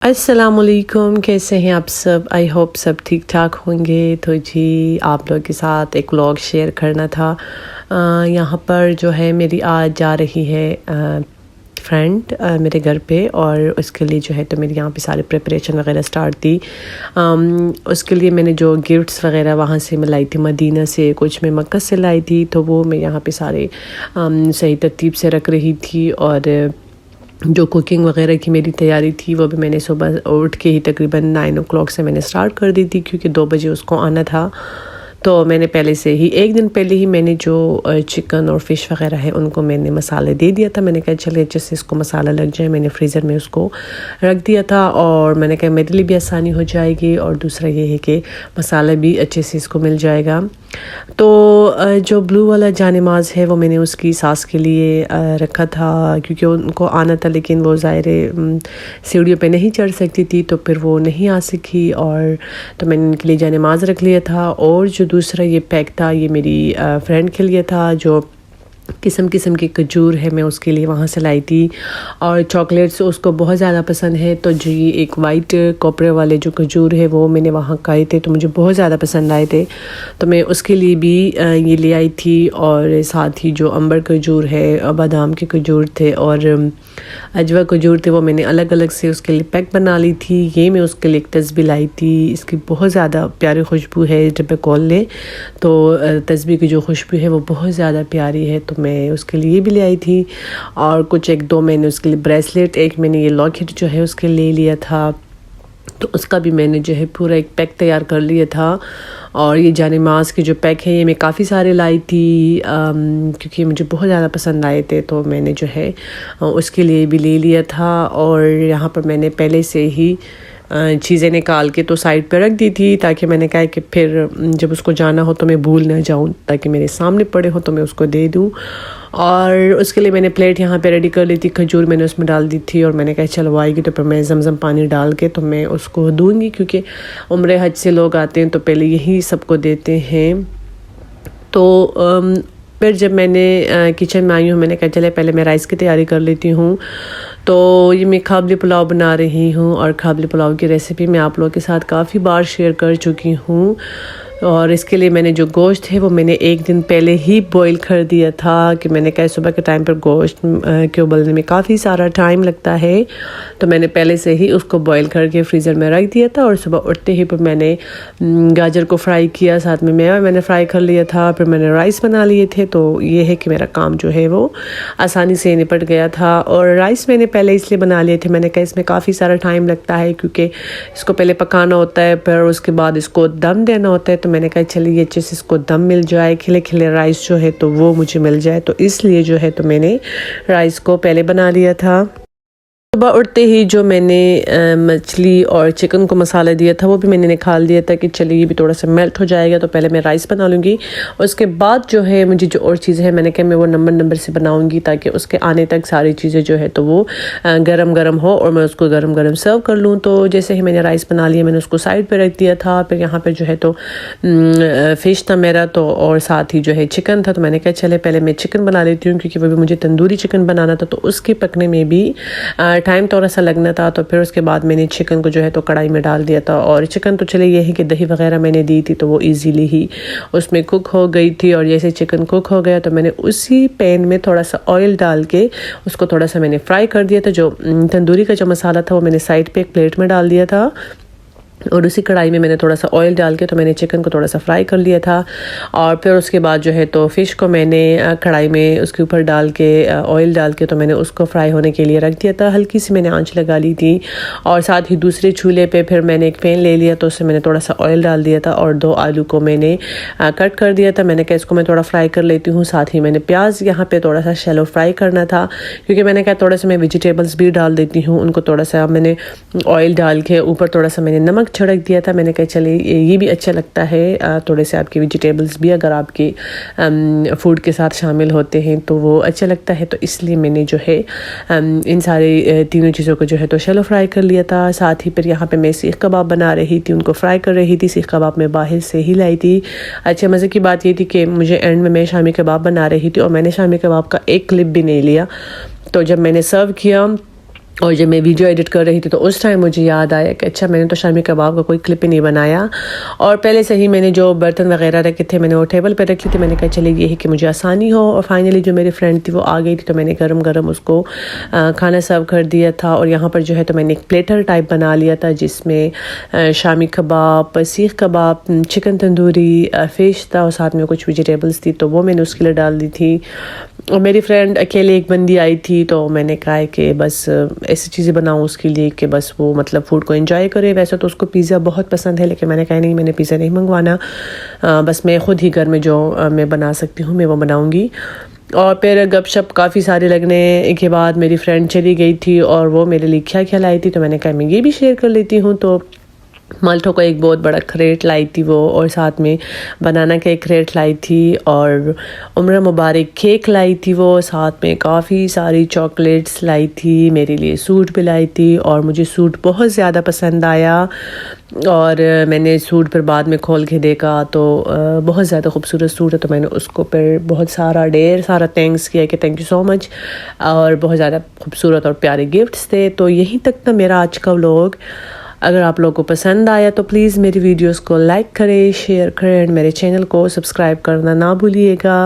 अस्सलामुअलैकुम, कैसे हैं आप सब। आई होप सब ठीक ठाक होंगे। तो जी आप लोग के साथ एक व्लॉग शेयर करना था। यहाँ पर जो है मेरी आज जा रही है फ्रेंड मेरे घर पे, और उसके लिए जो है तो मेरी यहाँ पे सारी प्रिपरेशन वगैरह स्टार्ट थी। उसके लिए मैंने जो गिफ्ट्स वगैरह वहाँ से मैं लाई थी मदीना से, कुछ मैं मक्का से लाई थी, तो वो मैं यहाँ पे सारे सही तरतीब से रख रही थी। और जो कुकिंग वगैरह की मेरी तैयारी थी वो भी मैंने सुबह उठ के ही तकरीबन 9 o'clock से मैंने स्टार्ट कर दी थी, क्योंकि 2 बजे उसको आना था। तो मैंने पहले से ही एक दिन पहले ही मैंने जो चिकन और फ़िश वगैरह है उनको मैंने मसाले दे दिया था। मैंने कहा चलिए अच्छे से इसको मसाला लग जाए, मैंने फ्रीज़र में उसको रख दिया था। और मैंने कहा मेरे लिए भी आसानी हो जाएगी, और दूसरा ये है कि मसाला भी अच्छे से इसको मिल जाएगा। तो जो ब्लू वाला जानेमाज़ है वो मैंने उसकी सास के लिए रखा था, क्योंकि उनको आना था, लेकिन वो ज़ाहिर सीढ़ियों पे नहीं चढ़ सकती थी, तो फिर वो नहीं आ सकी। और तो मैंने उनके लिए जानेमाज़ रख लिया था। और जो दूसरा ये पैक था ये मेरी फ्रेंड के लिए था, जो किस्म किस्म की खजूर है मैं उसके लिए वहाँ से लाई थी। और चॉकलेट्स उसको बहुत ज़्यादा पसंद है, तो जी एक वाइट कॉपरे वाले जो खजूर है वो मैंने वहाँ खाए थे, तो मुझे बहुत ज़्यादा पसंद आए थे, तो मैं उसके लिए भी ये ले आई थी। और साथ ही जो अंबर खजूर है, बादाम के खजूर थे और अजवा खजूर थे, वो मैंने अलग अलग से उसके लिए पैक बना ली थी। ये मैं उसके लिए एक तस्बीह लाई थी, इसकी बहुत ज़्यादा प्यारी खुशबू है। जब मैं खोल लें तो तस्बीह की जो खुशबू है वो बहुत ज़्यादा प्यारी है, तो मैं उसके लिए भी ले आई थी। और कुछ एक दो मैंने उसके लिए ब्रेसलेट, एक मैंने ये लॉकेट जो है उसके लिए लिया था, तो उसका भी मैंने जो है पूरा एक पैक तैयार कर लिया था। और ये जानेमाज़ के जो पैक है ये मैं काफ़ी सारे लाई थी, क्योंकि मुझे बहुत ज़्यादा पसंद आए थे, तो मैंने जो है उसके लिए भी ले लिया था। और यहाँ पर मैंने पहले से ही चीज़ें निकाल के तो साइड पे रख दी थी, ताकि मैंने कहा कि फिर जब उसको जाना हो तो मैं भूल ना जाऊं, ताकि मेरे सामने पड़े हो तो मैं उसको दे दूं। और उसके लिए मैंने प्लेट यहाँ पे रेडी कर ली थी, खजूर मैंने उसमें डाल दी थी, और मैंने कहा चलो आएगी तो फिर मैं ज़मज़म पानी डाल के तो मैं उसको दूँगी, क्योंकि उम्रे हज से लोग आते हैं तो पहले यही सबको देते हैं। तो फिर जब मैंने किचन में आई हूँ, मैंने कहा चले पहले मैं राइस की तैयारी कर लेती हूँ। तो ये मैं काबली पुलाव बना रही हूँ, और काबली पुलाव की रेसिपी मैं आप लोगों के साथ काफ़ी बार शेयर कर चुकी हूँ। और इसके लिए मैंने जो गोश्त है वो मैंने एक दिन पहले ही बॉईल कर दिया था, कि मैंने कहा सुबह के टाइम पर गोश्त के उबलने में काफ़ी सारा टाइम लगता है, तो मैंने पहले से ही उसको बॉईल करके फ्रीज़र में रख दिया था। और सुबह उठते ही फिर मैंने गाजर को फ्राई किया, साथ में मैंने फ्राई कर लिया था। फिर मैंने राइस बना लिए थे, तो ये है कि मेरा काम जो है वो आसानी से निपट गया था। और राइस मैंने पहले इसलिए बना लिए थे, मैंने कहा इसमें काफ़ी सारा टाइम लगता है, क्योंकि इसको पहले पकाना होता है, फिर उसके बाद इसको दम देना होता है। तो मैंने कहा चलिए अच्छे से इसको दम मिल जाए, खिले खिले राइस जो है तो वो मुझे मिल जाए, तो इसलिए जो है तो मैंने राइस को पहले बना लिया था। सुबह उठते ही जो मैंने मछली और चिकन को मसाला दिया था वो भी मैंने निकाल दिया था, कि चलिए ये भी थोड़ा सा मेल्ट हो जाएगा, तो पहले मैं राइस बना लूँगी। उसके बाद जो है मुझे जो और चीज़ें हैं मैंने कहा मैं वो नंबर से बनाऊँगी, ताकि उसके आने तक सारी चीज़ें जो है तो वो गरम गरम हो और मैं उसको गरम गरम सर्व कर लूँ। तो जैसे ही मैंने राइस बना लिया मैंने उसको साइड पर रख दिया था। फिर यहाँ पर जो है तो फ़िश था मेरा, तो और साथ ही जो है चिकन था, तो मैंने कहा चले पहले मैं चिकन बना लेती हूँ, क्योंकि वो भी मुझे तंदूरी चिकन बनाना था, तो उसके पकने में भी टाइम थोड़ा सा लगना था। तो फिर उसके बाद मैंने चिकन को जो है तो कढ़ाई में डाल दिया था। और चिकन तो चले ये है कि दही वगैरह मैंने दी थी, तो वो इजीली ही उसमें कुक हो गई थी। और जैसे चिकन कुक हो गया तो मैंने उसी पैन में थोड़ा सा ऑयल डाल के उसको थोड़ा सा मैंने फ्राई कर दिया था। जो तंदूरी का जो मसाला था वो मैंने साइड पे एक प्लेट में डाल दिया था, और उसी कढ़ाई में मैंने थोड़ा सा ऑयल डाल के तो मैंने चिकन को थोड़ा सा फ्राई कर लिया था। और फिर उसके बाद जो है तो फ़िश को मैंने कढ़ाई में उसके ऊपर डाल के ऑयल डाल के तो मैंने उसको फ्राई होने के लिए रख दिया था। हल्की सी मैंने आंच लगा ली थी, और साथ ही दूसरे चूल्हे पे फिर मैंने एक पैन ले लिया, तो उसमें मैंने थोड़ा सा ऑयल डाल दिया था, और 2 आलू को मैंने कट कर दिया था। मैंने कहा इसको मैं थोड़ा फ्राई कर लेती हूँ। साथ ही मैंने प्याज यहाँ पर थोड़ा सा शैलो फ्राई करना था, क्योंकि मैंने कहा थोड़ा सा मैं वेजिटेबल्स भी डाल देती हूँ, उनको थोड़ा सा मैंने ऑयल डाल के ऊपर थोड़ा सा मैंने नमक छिड़क दिया था। मैंने कहा चलिए ये भी अच्छा लगता है, थोड़े से आपके वेजिटेबल्स भी अगर आपके फूड के साथ शामिल होते हैं तो वो अच्छा लगता है, तो इसलिए मैंने जो है इन सारे तीनों चीज़ों को जो है तो शैलो फ्राई कर लिया था। साथ ही फिर यहाँ पे मैं सीख कबाब बना रही थी, उनको फ्राई कर रही थी। सीख कबाब मैं बाहर से ही लाई थी। अच्छे मज़े की बात ये थी कि मुझे एंड में मैं शामी कबाब बना रही थी, और मैंने शामी कबाब का एक क्लिप भी नहीं लिया। तो जब मैंने सर्व किया और जब मैं वीडियो एडिट कर रही थी तो उस टाइम मुझे याद आया कि अच्छा मैंने तो शामी कबाब का कोई क्लिप ही नहीं बनाया, और पहले से ही मैंने जो बर्तन वगैरह रखे थे मैंने वो टेबल पर रख ली थी। मैंने कहा चले यही कि मुझे आसानी हो। और फाइनली जो मेरी फ्रेंड थी वो आ गई थी तो मैंने गरम गरम उसको खाना सर्व कर दिया था। और यहाँ पर जो है तो मैंने एक प्लेटर टाइप बना लिया था जिसमें शामी कबाब, सीख कबाब, चिकन तंदूरी, फ़िश था और साथ में कुछ वेजिटेबल्स थी तो वो मैंने उसके लिए डाल दी थी। और मेरी फ्रेंड अकेले एक बंदी आई थी तो मैंने कहा कि बस ऐसी चीज़ें बनाऊँ उसके लिए कि बस वो मतलब फ़ूड को एंजॉय करे। वैसे तो उसको पिज़्ज़ा बहुत पसंद है लेकिन मैंने कहा नहीं, मैंने पिज़्ज़ा नहीं मंगवाना, बस मैं ख़ुद ही घर में जो मैं बना सकती हूँ मैं वो बनाऊँगी। और फिर गपशप काफ़ी सारे लगने के बाद मेरी फ्रेंड चली गई थी और वो मेरे लिए क्या क्या लाई थी तो मैंने कहा मैं ये भी शेयर कर लेती हूँ। तो माल्टो का एक बहुत बड़ा क्रेट लाई थी वो, और साथ में बनाना का एक क्रेट लाई थी, और उम्र मुबारक केक लाई थी वो, साथ में काफ़ी सारी चॉकलेट्स लाई थी, मेरे लिए सूट भी लाई थी। और मुझे सूट बहुत ज़्यादा पसंद आया और मैंने सूट पर बाद में खोल के देखा तो बहुत ज़्यादा खूबसूरत सूट है। तो मैंने उसको पर बहुत सारा ढेर सारा थैंक्स किया कि थैंक यू सो मच, और बहुत ज़्यादा खूबसूरत और प्यारे गिफ्ट्स थे। तो यहीं तक था मेरा आज का व्लॉग। अगर आप लोगों को पसंद आया तो प्लीज़ मेरी वीडियोस को लाइक करें, शेयर करें, मेरे चैनल को सब्सक्राइब करना ना भूलिएगा।